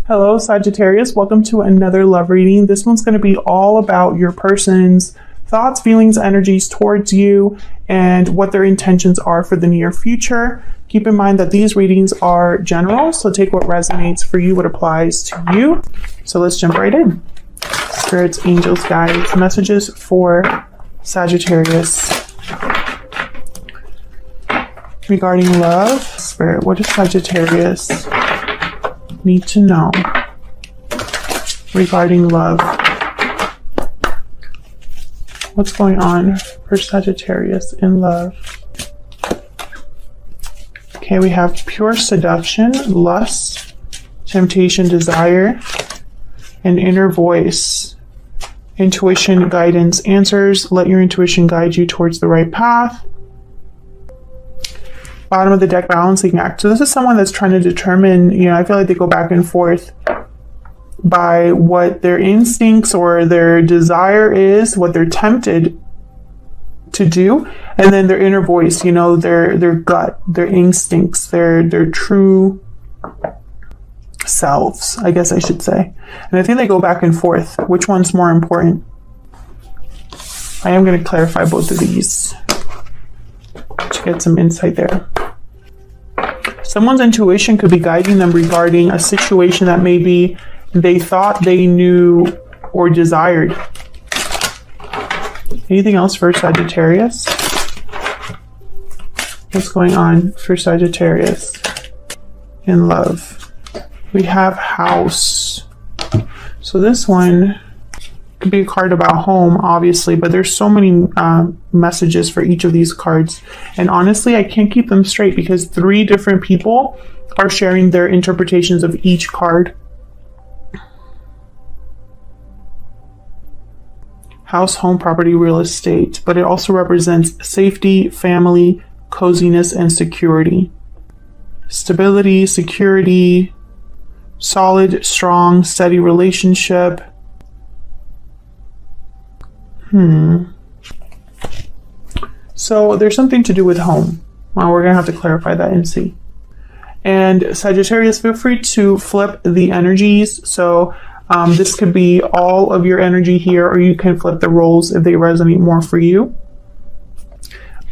Hello, Sagittarius. Welcome to another love reading. This one's going to be all about your person's thoughts, feelings, energies towards you, and what their intentions are for the near future. Keep in mind that these readings are general, so take what resonates for you, what applies to you. So let's jump right in. Spirits, angels, guides, messages for Sagittarius. Regarding love, Spirit, what does Sagittarius need to know regarding love? What's going on for Sagittarius in love? Okay, we have pure seduction, lust, temptation, desire, and inner voice. Intuition, guidance, answers. Let your intuition guide you towards the right path. Bottom of the deck, balancing act. So this is someone that's trying to determine, I feel like they go back and forth by what their instincts or their desire is, what they're tempted to do, and then their inner voice, their gut, their instincts, their true selves, I guess I should say. And I think they go back and forth. Which one's more important? I am going to clarify both of these to get some insight there. Someone's intuition could be guiding them regarding a situation that maybe they thought they knew or desired. Anything else for Sagittarius? What's going on for Sagittarius in love? We have house. So this one could be a card about home, obviously, but there's so many messages for each of these cards. And honestly, I can't keep them straight because 3 different people are sharing their interpretations of each card. House, home, property, real estate, but it also represents safety, family, coziness, and security. Stability, security, solid, strong, steady relationship. So there's something to do with home. Well, we're going to have to clarify that and see. And Sagittarius, feel free to flip the energies. So this could be all of your energy here, or you can flip the roles if they resonate more for you.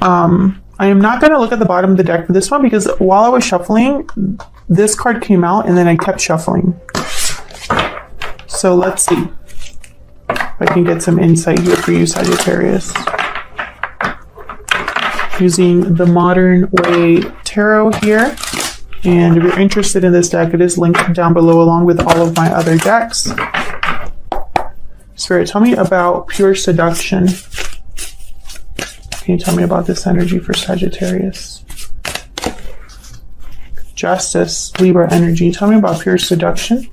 I am not going to look at the bottom of the deck for this one because while I was shuffling, this card came out and then I kept shuffling. So let's see if I can get some insight here for you, Sagittarius. Using the Modern Way Tarot here. And if you're interested in this deck, it is linked down below along with all of my other decks. Spirit, tell me about pure seduction. Can you tell me about this energy for Sagittarius? Justice, Libra energy. Tell me about pure seduction.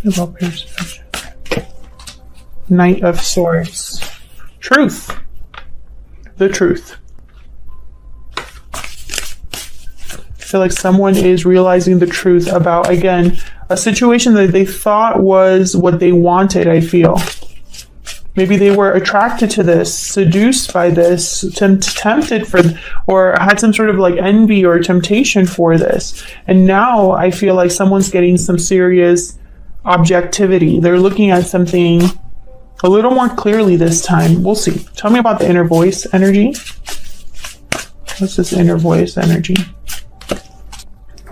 About pure seduction. Knight of Swords. Truth. The truth. I feel like someone is realizing the truth about, again, a situation that they thought was what they wanted, I feel. Maybe they were attracted to this, seduced by this, tempted for, or had some sort of like envy or temptation for this. And now I feel like someone's getting some serious objectivity. They're looking at something a little more clearly this time. We'll see. Tell me about the inner voice energy. What's this inner voice energy?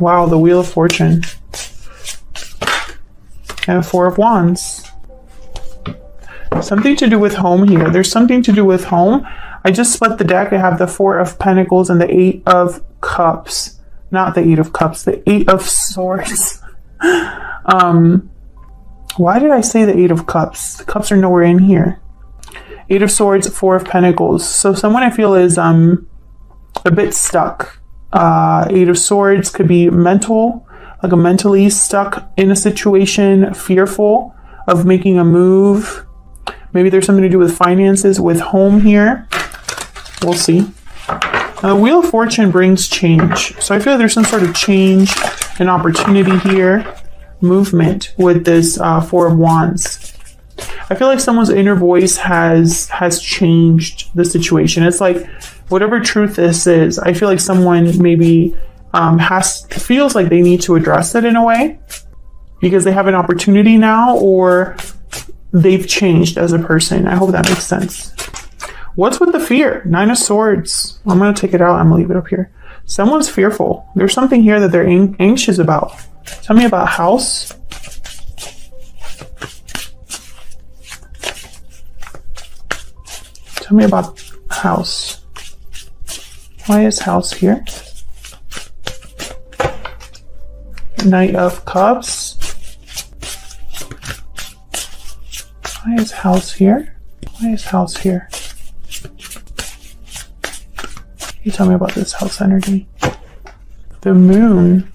Wow, the Wheel of Fortune. And 4 of Wands. Something to do with home here. There's something to do with home. I just split the deck. I have the 4 of Pentacles and the 8 of Cups. Not the 8 of Cups, the 8 of Swords. Why did I say the 8 of Cups? The Cups are nowhere in here. 8 of Swords, 4 of Pentacles. So someone I feel is a bit stuck. 8 of Swords could be mental, like a mentally stuck in a situation, fearful of making a move. Maybe there's something to do with finances, with home here. We'll see. The Wheel of Fortune brings change. So I feel like there's some sort of change and opportunity here. Movement with this 4 of Wands. I feel like someone's inner voice has changed the situation. It's like whatever truth this is, I feel like someone maybe feels like they need to address it in a way because they have an opportunity now, or they've changed as a person. I hope that makes sense. What's with the fear? 9 of Swords. I'm going to take it out. I'm going to leave it up here. Someone's fearful. There's something here that they're anxious about. Tell me about house. Tell me about house. Why is house here? Knight of Cups. Why is house here? Why is house here? Can you tell me about this house energy? The moon.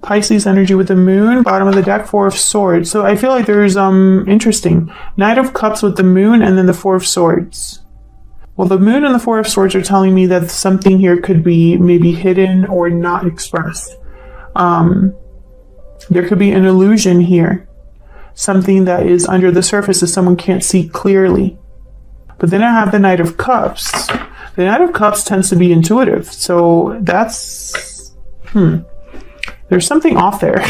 Pisces energy with the moon. Bottom of the deck, 4 of Swords. So I feel like there's interesting. Knight of Cups with the moon and then the 4 of Swords. Well, the moon and the 4 of Swords are telling me that something here could be maybe hidden or not expressed. There could be an illusion here. Something that is under the surface that someone can't see clearly. But then I have the Knight of Cups. The Knight of Cups tends to be intuitive. So that's... There's something off there.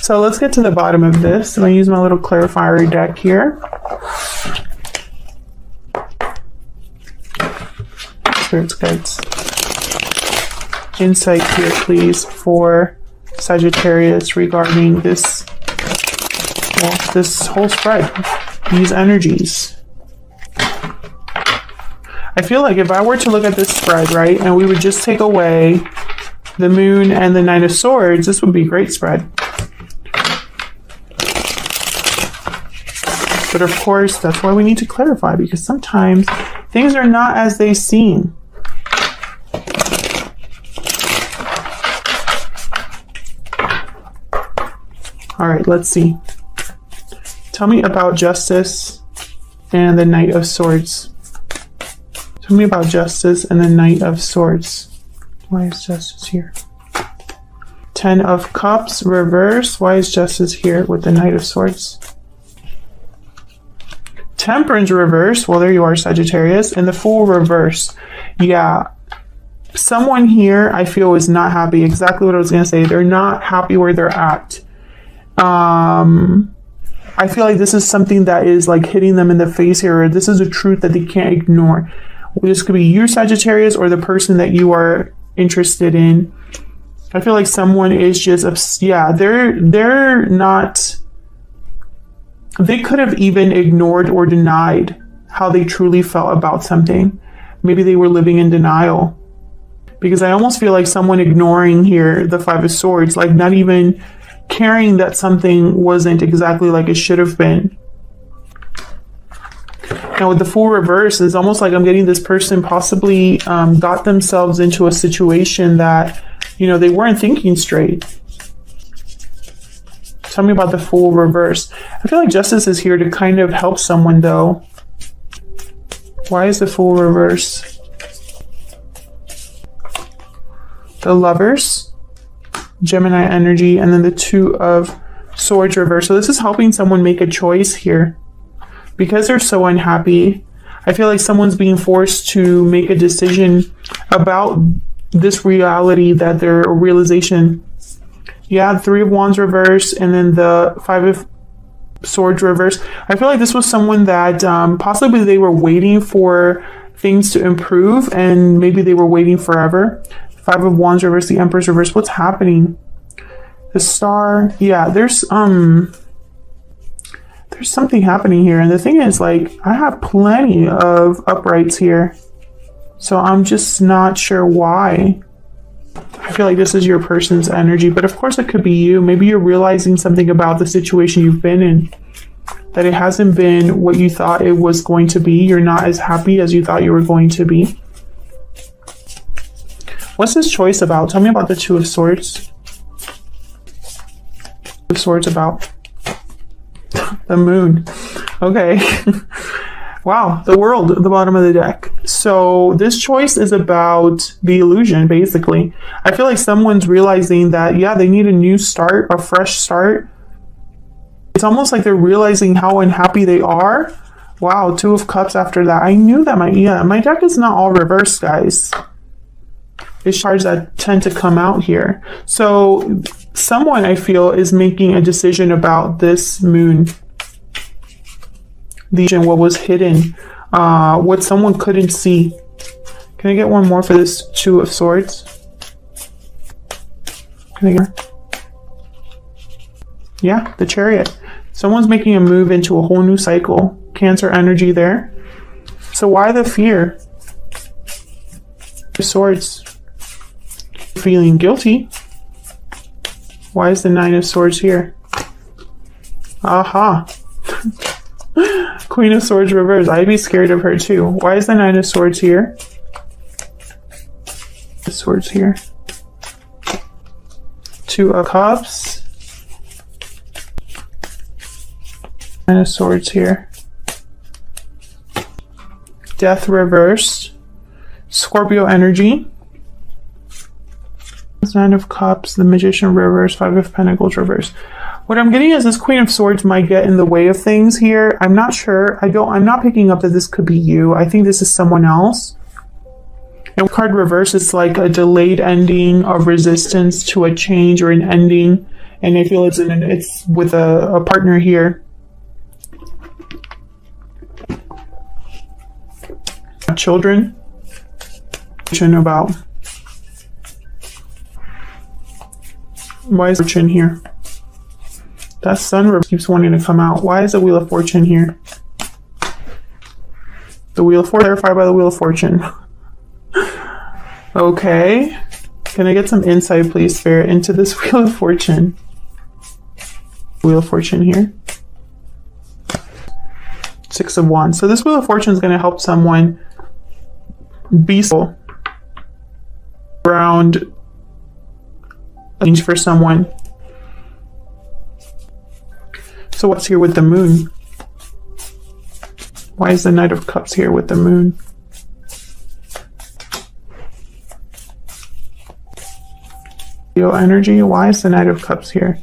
So let's get to the bottom of this. I'm going to use my little clarifier deck here. Spirits, guides. Insight here, please, for Sagittarius regarding this, well, this whole spread, these energies. I feel like if I were to look at this spread, right, and we would just take away the moon and the Knight of Swords, this would be a great spread. But of course, that's why we need to clarify, because sometimes things are not as they seem. All right, let's see. Tell me about Justice and the Knight of Swords. Tell me about Justice and the Knight of Swords. Why is Justice here? 10 of Cups, reverse. Why is Justice here with the Knight of Swords? Temperance, reverse. Well, there you are, Sagittarius. And the Fool, reverse. Yeah. Someone here, I feel, is not happy. Exactly what I was going to say. They're not happy where they're at. I feel like this is something that is like hitting them in the face here, or this is a truth that they can't ignore. This could be you, Sagittarius, or the person that you are interested in. I feel like someone is just, yeah, they're not, they could have even ignored or denied how they truly felt about something. Maybe they were living in denial, because I almost feel like someone ignoring here the 5 of Swords, like not even caring that something wasn't exactly like it should have been. Now with the Fool reverse, it's almost like I'm getting this person possibly got themselves into a situation that, you know, they weren't thinking straight. Tell me about the Fool reverse. I feel like Justice is here to kind of help someone though. Why is the Fool reverse? The Lovers, Gemini energy, and then the 2 of Swords reverse. So this is helping someone make a choice here. Because they're so unhappy, I feel like someone's being forced to make a decision about this reality that they're a realization. Yeah, 3 of Wands reverse, and then the 5 of Swords reverse. I feel like this was someone that possibly they were waiting for things to improve, and maybe they were waiting forever. 5 of Wands reverse, the Empress reverse. What's happening? The Star. Yeah, there's something happening here. And the thing is, like, I have plenty of uprights here. So I'm just not sure why. I feel like this is your person's energy. But of course it could be you. Maybe you're realizing something about the situation you've been in. That it hasn't been what you thought it was going to be. You're not as happy as you thought you were going to be. What's this choice about? Tell me about the 2 of Swords. 2 of Swords about the Moon. Okay. Wow, the World at the bottom of the deck. So this choice is about the illusion, basically. I feel like someone's realizing that, yeah, they need a new start, a fresh start. It's almost like they're realizing how unhappy they are. Wow, 2 of Cups after that. I knew that my deck is not all reversed, guys. It's cards that tend to come out here. So someone, I feel, is making a decision about this moon. What was hidden, what someone couldn't see. Can I get one more for this Two of Swords? Can I get? Yeah, the Chariot. Someone's making a move into a whole new cycle. Cancer energy there. So why the fear? Swords. Feeling guilty. Why is the Nine of Swords here? Aha. Queen of Swords reverse. I'd be scared of her too. Why is the Nine of Swords here? The Swords here. Two of Cups. Nine of Swords here. Death reversed. Scorpio energy. Nine of Cups. The Magician reverse. Five of Pentacles reverse. What I'm getting is this Queen of Swords might get in the way of things here. I'm not sure. I'm not picking up that this could be you. I think this is someone else. And card reverse is like a delayed ending of resistance to a change or an ending. And I feel it's with a partner here. Children. About. Why is Fortune here? That Sun keeps wanting to come out. Why is the Wheel of Fortune here? The Wheel of Fortune, clarified by the Wheel of Fortune. Okay. Can I get some insight, please, Spirit, into this Wheel of Fortune? Wheel of Fortune here. Six of Wands. So this Wheel of Fortune is going to help someone be so around change for someone. So what's here with the Moon? Why is the Knight of Cups here with the Moon? Leo energy. Why is the Knight of Cups here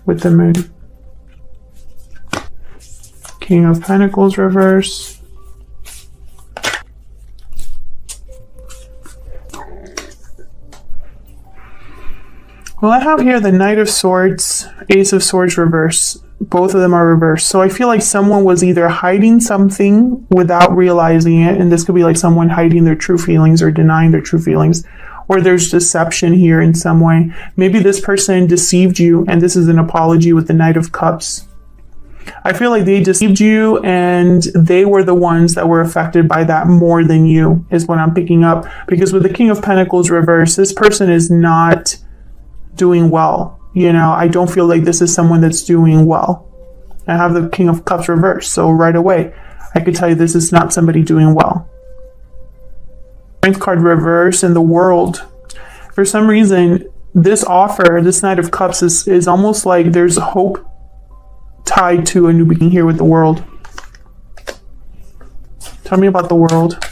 with the Moon? King of Pentacles reverse. Well, I have here the Knight of Swords, Ace of Swords reverse. Both of them are reversed. So I feel like someone was either hiding something without realizing it, and this could be like someone hiding their true feelings or denying their true feelings, or there's deception here in some way. Maybe this person deceived you, and this is an apology with the Knight of Cups. I feel like they deceived you, and they were the ones that were affected by that more than you, is what I'm picking up. Because with the King of Pentacles reverse, this person is not doing well. You know, I don't feel like this is someone that's doing well. I have the King of Cups reversed, so right away I could tell you this is not somebody doing well. Strength card reverse in the World. For some reason, this offer, this Knight of Cups is almost like there's hope tied to a new beginning here with the World. Tell me about the World.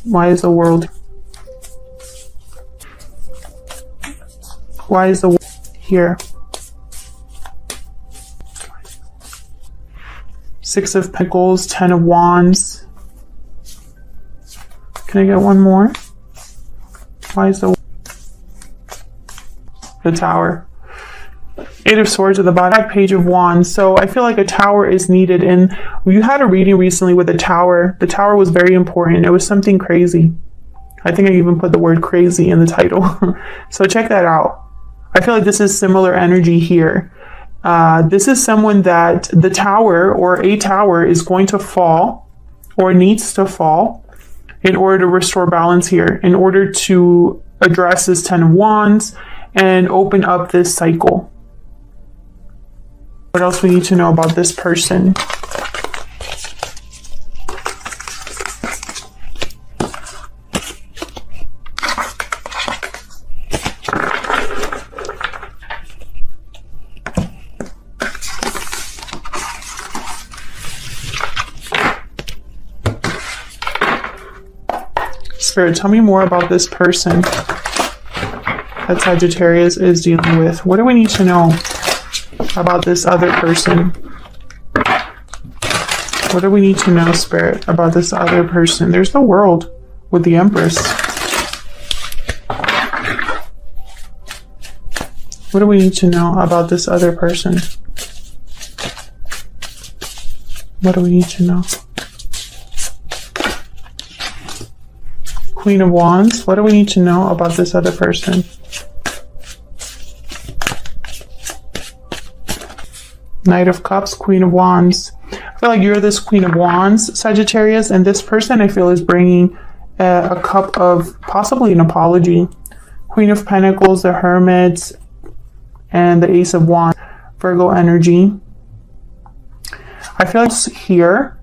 Why is the World? Why is the World here? Six of Pentacles, Ten of Wands. Can I get one more? Why is the Tower? Eight of Swords at the bottom, Page of Wands. So I feel like a Tower is needed. And you had a reading recently with a Tower. The Tower was very important. It was something crazy. I think I even put the word crazy in the title. So check that out. I feel like this is similar energy here. This is someone that the Tower or a Tower is going to fall or needs to fall in order to restore balance here, in order to address this Ten of Wands and open up this cycle. What else we need to know about this person? Spirit, tell me more about this person that Sagittarius is dealing with. What do we need to know about this other person? What do we need to know, Spirit, about this other person? There's the World. with the Empress. What do we need to know about this other person? What do we need to know? Queen of Wands. What do we need to know about this other person? Knight of Cups, Queen of Wands. I feel like you're this Queen of Wands, Sagittarius, and this person I feel is bringing a cup of possibly an apology. Queen of Pentacles, the Hermit, and the Ace of Wands, Virgo energy. I feel like here,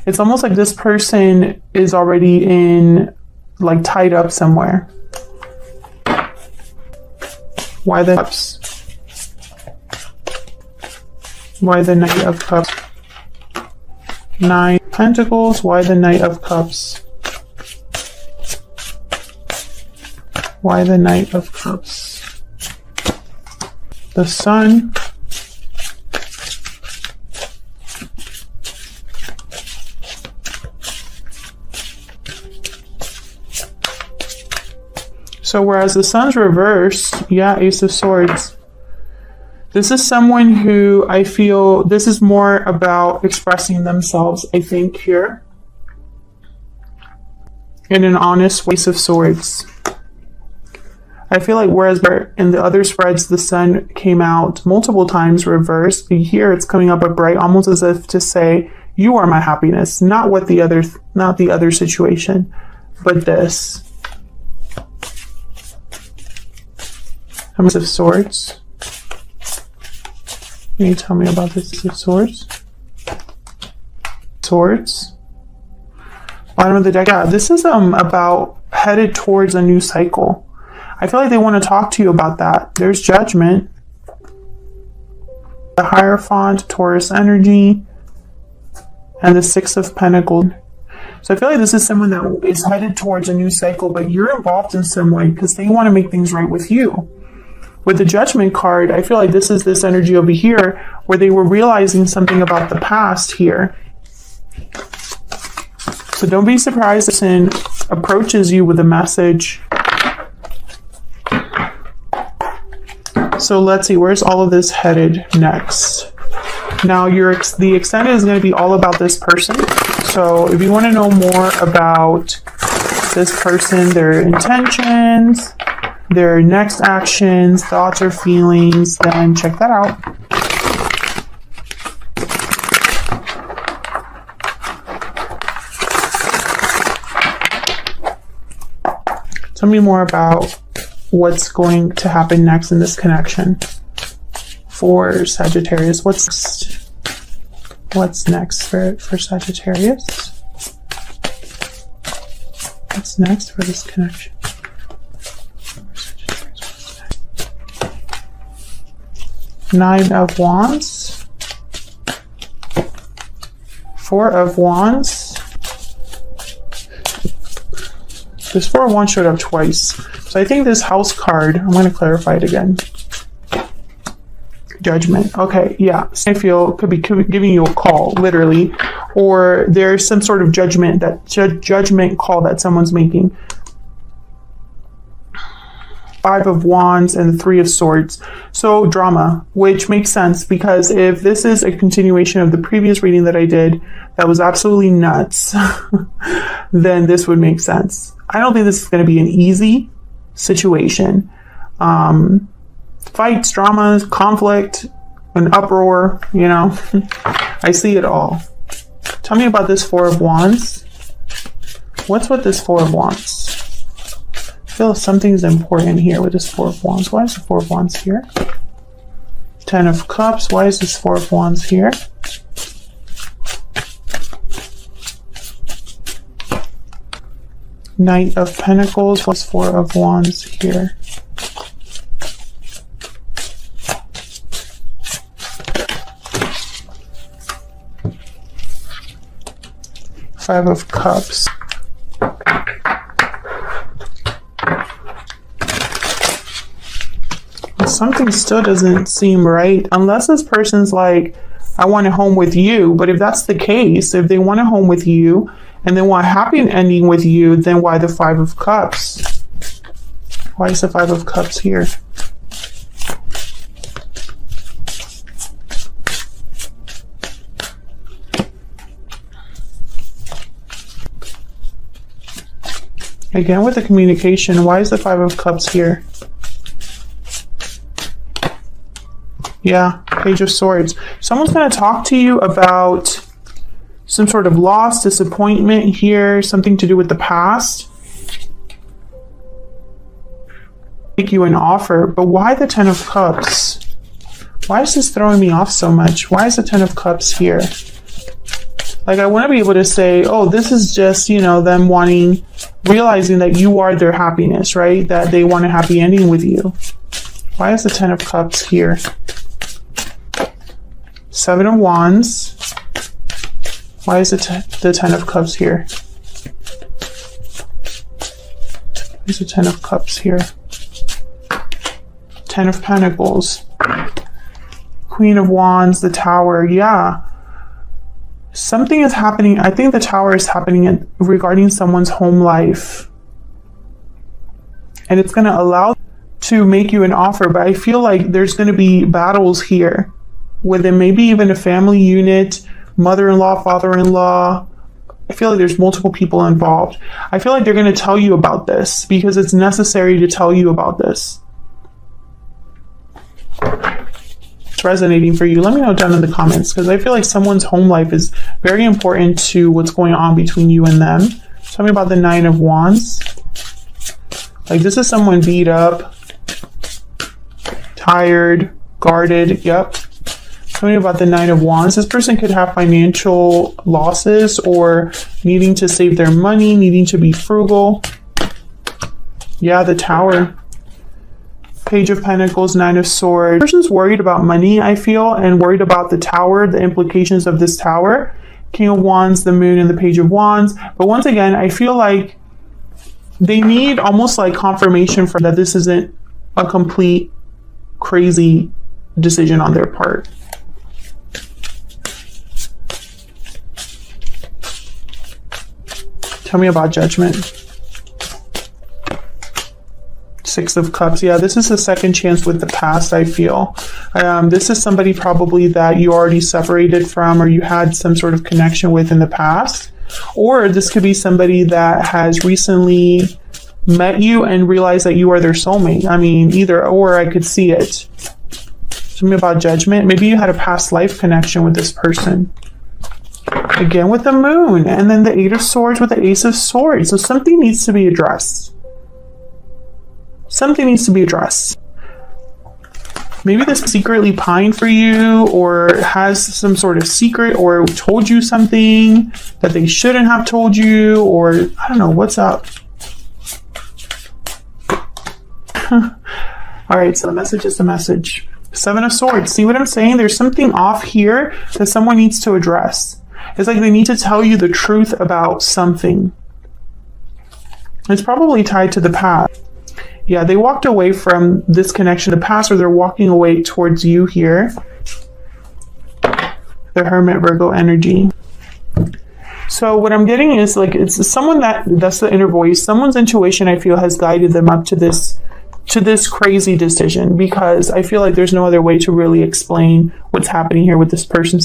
it's almost like this person is already in, like, tied up somewhere. Why the Cups? Why the Knight of Cups? Nine of Pentacles. Why the Knight of Cups? Why the Knight of Cups? The Sun. So whereas the Sun's reversed, yeah, Ace of Swords. This is someone who I feel this is more about expressing themselves, I think, here. In an honest way. Ace of Swords. I feel like whereas in the other spreads, the Sun came out multiple times reversed, here it's coming up upright, almost as if to say, you are my happiness, not the other situation, but this. Ace of Swords. Can you tell me about this Ace of Swords? Swords. Bottom of the deck. Yeah, this is about headed towards a new cycle. I feel like they want to talk to you about that. There's Judgment. The Hierophant, Taurus energy, and the Six of Pentacles. So I feel like this is someone that is headed towards a new cycle, but you're involved in some way because they want to make things right with you. With the Judgment card, I feel like this is this energy over here where they were realizing something about the past here. So don't be surprised if this person approaches you with a message. So let's see, where's all of this headed next? Now, the extended is going to be all about this person. So if you want to know more about this person, their intentions, their next actions, thoughts or feelings, then check that out. Tell me more about what's going to happen next in this connection for Sagittarius. What's next for Sagittarius? What's next for this connection? Nine of Wands. Four of Wands. This Four of Wands showed up twice. So I think this House card, I'm going to clarify it again. Judgment. Okay, yeah. I feel could be giving you a call, literally. Or there's some sort of judgment call that someone's making. Five of Wands and the Three of Swords. So drama, which makes sense because if this is a continuation of the previous reading that I did, that was absolutely nuts, then this would make sense. I don't think this is going to be an easy situation. Fights, dramas, conflict, an uproar, you know, I see it all. Tell me about this Four of Wands. What's with this Four of Wands? I feel something's important here with this Four of Wands. Why is the Four of Wands here? Ten of Cups. Why is this Four of Wands here? Knight of Pentacles. What's Four of Wands here? Five of Cups. Something still doesn't seem right unless this person's like, I want a home with you. But if that's the case, if they want a home with you and then want a happy ending with you, then why the Five of Cups? Why is the Five of Cups here? Again, with the communication, why is the Five of Cups here? Yeah, Page of Swords. Someone's going to talk to you about some sort of loss, disappointment here, something to do with the past. Make you an offer, but why the Ten of Cups? Why is this throwing me off so much? Why is the Ten of Cups here? Like, I want to be able to say, oh, this is just, you know, them realizing that you are their happiness, right? That they want a happy ending with you. Why is the Ten of Cups here? Seven of Wands. Why is the Ten of Cups here? Why is the Ten of Cups here? Ten of Pentacles. Queen of Wands, the Tower. Yeah. Something is happening. I think the Tower is happening regarding someone's home life. And it's going to allow to make you an offer. But I feel like there's going to be battles here. Within maybe even a family unit, mother-in-law, father-in-law. I feel like there's multiple people involved. I feel like they're going to tell you about this because it's necessary to tell you about this. It's resonating for you. Let me know down in the comments because I feel like someone's home life is very important to what's going on between you and them. Tell me about the Nine of Wands. Like, this is someone beat up, tired, guarded. Yep. Tell me about the Nine of Wands. This person could have financial losses or needing to save their money, needing to be frugal. Yeah, the Tower. Page of Pentacles, Nine of Swords. This person's worried about money, I feel, and worried about the Tower, the implications of this Tower. King of Wands, the Moon, and the Page of Wands. But once again, I feel like they need almost like confirmation for that this isn't a complete crazy decision on their part. Tell me about Judgment. Six of Cups. Yeah, this is a second chance with the past, I feel. This is somebody probably that you already separated from or you had some sort of connection with in the past. Or this could be somebody that has recently met you and realized that you are their soulmate. I mean, either or, I could see it. Tell me about Judgment. Maybe you had a past life connection with this person. Again with the Moon, and then the Eight of Swords with the Ace of Swords. So something needs to be addressed. Something needs to be addressed. Maybe this secretly pined for you or has some sort of secret or told you something that they shouldn't have told you, or I don't know, what's up? All right, so the message is the message. Seven of Swords. See what I'm saying? There's something off here that someone needs to address. It's like they need to tell you the truth about something. It's probably tied to the past. Yeah, they walked away from this connection to the past, or they're walking away towards you here. The Hermit, Virgo energy. So what I'm getting is like it's someone that's the inner voice. Someone's intuition, I feel, has guided them up to this crazy decision, because I feel like there's no other way to really explain what's happening here with this person.